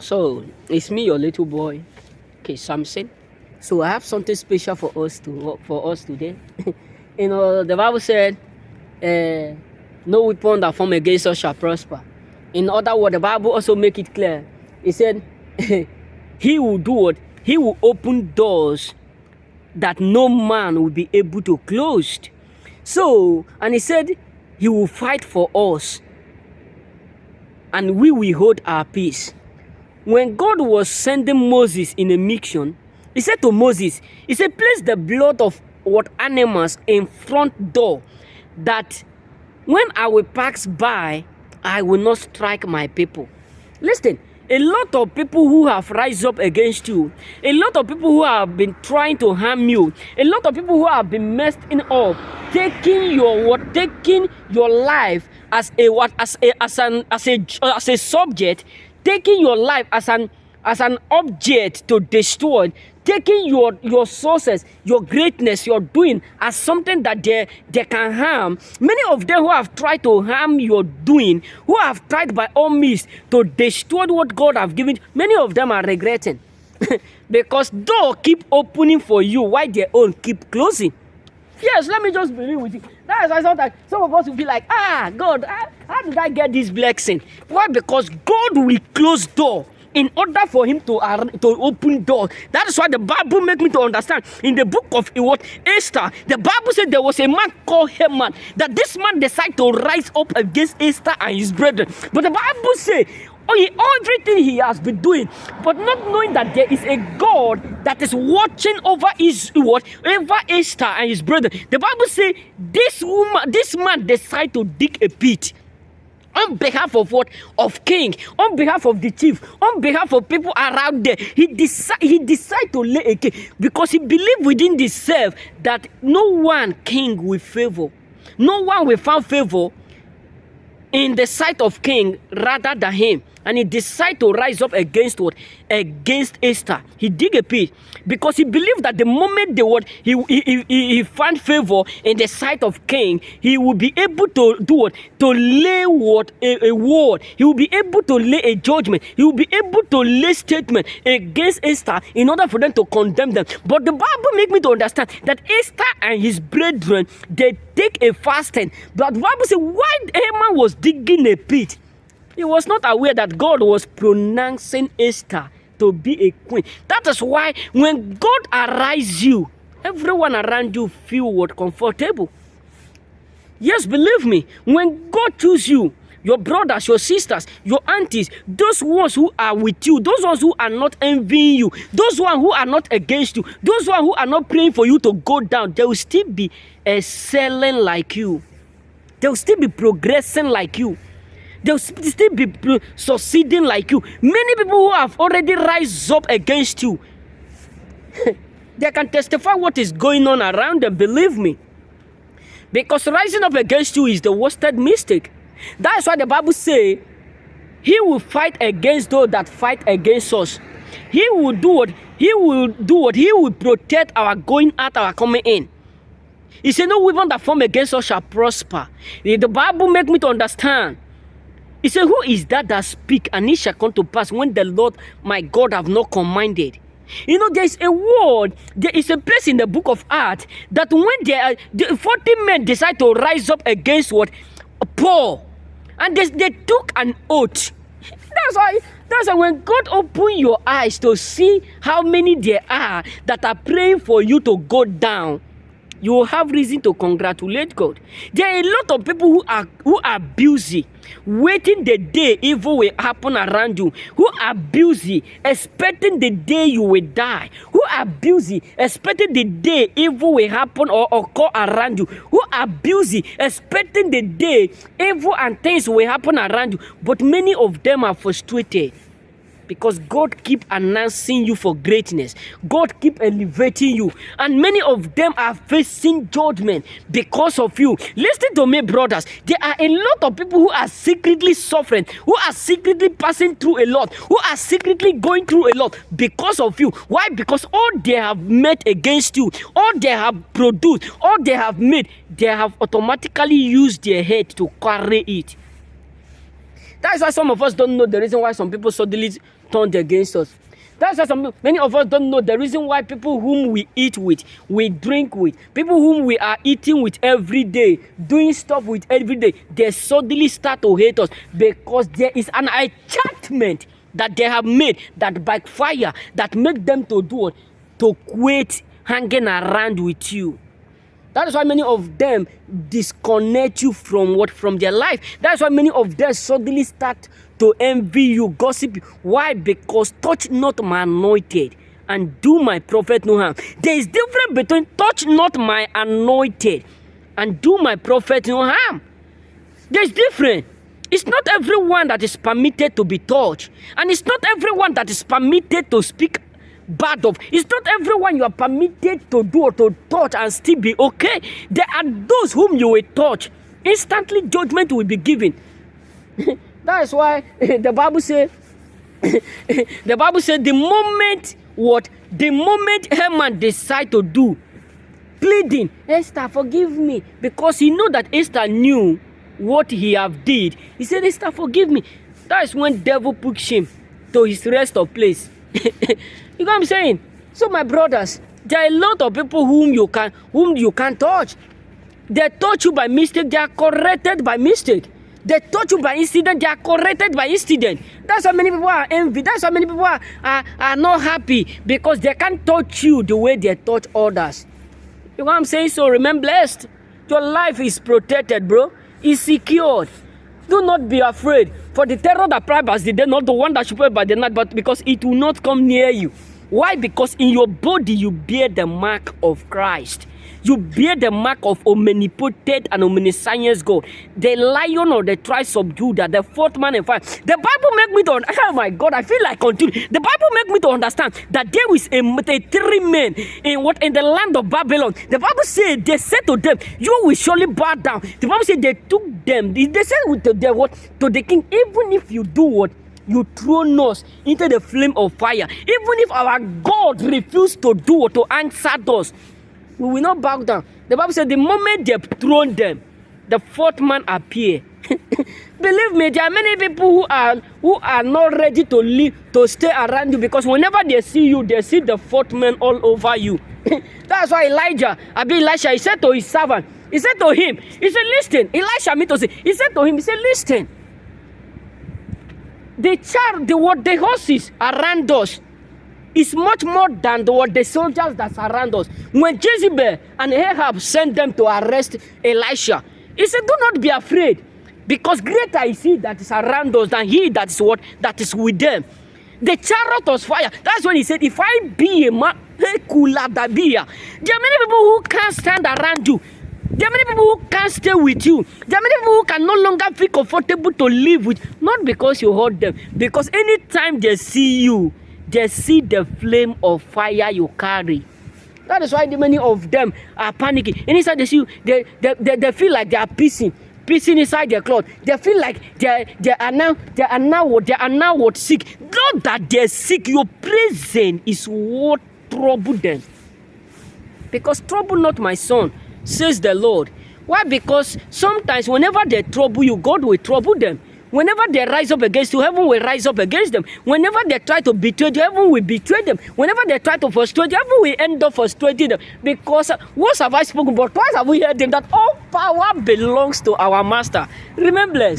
So it's me, your little boy, okay, Samson. So I have something special for us today. The Bible said, "No weapon that form against us shall prosper." In other words, the Bible also make it clear. It said, "He will do what? He will open doors that no man will be able to close." So, and he said, "He will fight for us, and we will hold our peace." When God was sending Moses in a mission, he said to Moses, he said, "Place the blood of what animals in front door, that when I will pass by, I will not strike my people." Listen, a lot of people who have rise up against you, a lot of people who have been trying to harm you, a lot of people who have been messed in up, taking your life as a subject, taking your life as an object to destroy, taking your sources, your greatness, your doing as something that they can harm. Many of them who have tried to harm your doing, who have tried by all means to destroy what God have given, many of them are regretting because door keep opening for you while their own keep closing. Yes, let me just believe with you. That is why sometimes some of us will be like, God, how did I get this blessing? Why? Because God will close door in order for him to open doors. That is why the Bible make me to understand in the book of Esther, the Bible said there was a man called Haman, that this man decided to rise up against Esther and his brethren. But the Bible says, everything he has been doing, but not knowing that there is a God that is watching over over Esther and his brother. The Bible says this man decided to dig a pit on behalf of what? Of king, on behalf of the chief, on behalf of people around there. He decided to lay a cage because he believed within himself that no one king will favor, no one will find favor in the sight of king rather than him. And he decided to rise up against what? Against Esther. He dig a pit because he believed that the moment he found favor in the sight of king, he will be able to do what? To lay a word. He will be able to lay a judgment. He will be able to lay statement against Esther in order for them to condemn them. But the Bible make me to understand that Esther and his brethren, they take a fasting. But the Bible says why Haman was digging a pit, he was not aware that God was pronouncing Esther to be a queen. That is why when God arise you, everyone around you feel comfortable. Yes, believe me, when God choose you, your brothers, your sisters, your aunties, those ones who are with you, those ones who are not envying you, those ones who are not against you, those ones who are not praying for you to go down, they will still be excelling like you. They will still be progressing like you. They'll still be succeeding like you. Many people who have already rise up against you, they can testify what is going on around them, believe me. Because rising up against you is the worst mistake. That's why the Bible says, he will fight against those that fight against us. He will do what? He will protect our going out, our coming in. He said, "No weapon that form against us shall prosper." The Bible make me to understand. He said, "Who is that speak, and it shall come to pass when the Lord my God have not commanded?" There is a word, there is a place in the book of Acts that when the 40 men decide to rise up against what? Paul. And they took an oath. That's why when God open your eyes to see how many there are that are praying for you to go down, you will have reason to congratulate God. There are a lot of people who are busy waiting the day evil will happen around you, who are busy expecting the day you will die, who are busy expecting the day evil will happen or occur around you, who are busy expecting the day evil and things will happen around you. But many of them are frustrated because God keep announcing you for greatness. God keep elevating you. And many of them are facing judgment because of you. Listen to me, brothers. There are a lot of people who are secretly suffering, who are secretly passing through a lot, who are secretly going through a lot because of you. Why? Because all they have met against you, all they have produced, all they have made, they have automatically used their head to carry it. That's why some of us don't know the reason why some people suddenly turned against us. That's why many of us don't know the reason why people whom we eat with, we drink with, people whom we are eating with every day, doing stuff with every day, they suddenly start to hate us because there is an enchantment that they have made that backfire, that make them to do what? To quit hanging around with you. That is why many of them disconnect you from what? From their life. That's why many of them suddenly start to envy you, gossip you. Why? Because touch not my anointed and do my prophet no harm. There is difference between touch not my anointed and do my prophet no harm. There's difference. It's not everyone that is permitted to be touched, and it's not everyone that is permitted to speak bad of. It's not everyone you are permitted to do or to touch and still be okay. There are those whom you will touch, instantly judgment will be given. That is why the Bible said the moment Haman decide to do pleading, Esther, forgive me, because he know that Esther knew what he have did. He said, Esther, forgive me. That is when devil puts him to his rest of place. You know what I'm saying? So my brothers, there are a lot of people whom you can touch. They touch you by mistake, they are corrected by mistake. They touch you by incident, they are corrected by incident. That's why many people are envy. That's why many people are not happy, because they can't touch you the way they touch others. You know what I'm saying? So remain blessed. Your life is protected, bro. It's secured. Do not be afraid. For the terror that pride by the day, not the one that should pray by the night, but because it will not come near you. Why? Because in your body you bear the mark of Christ. You bear the mark of omnipotent and omniscience God, the Lion of the tribes of Judah, the fourth man in fire. The Bible make me to, oh my God, I feel like continue. The Bible make me to understand that there is a 3 men in the land of Babylon. The Bible said they said to them, "You will surely bow down." The Bible said they took them. They said to them what? To the king, even if you do what? You throw us into the flame of fire. Even if our God refused to do or to answer us, we will not bow down. The Bible said the moment they thrown them, the fourth man appeared. Believe me, there are many people who are not ready to live, to stay around you, because whenever they see you, they see the fourth man all over you. That's why Elisha, he said to his servant, he said to him, he said, listen, Elisha me to say, he said to him, he said, listen, the horses around us is much more than the soldiers that surround us. When Jezebel and Ahab sent them to arrest Elisha, he said, do not be afraid, because greater is he that is around us than he that is with them. The chariot was fire. That's when he said, if I be a man, there are many people who can't stand around you. There are many people who can't stay with you. There are many people who can no longer feel comfortable to live with, not because you hurt them, because anytime they see you, they see the flame of fire you carry. That is why many of them are panicking. And inside they see you, they feel like they are pissing inside their cloth. They feel like they are now sick. Not that they're sick. Your presence is what trouble them. Because trouble not my son, says the Lord. Why? Because sometimes whenever they trouble you, God will trouble them. Whenever they rise up against you, heaven will rise up against them. Whenever they try to betray you, heaven will betray them. Whenever they try to frustrate you, heaven will end up frustrating them. Because once have I spoken, but twice have we heard them, that all power belongs to our Master. Remember,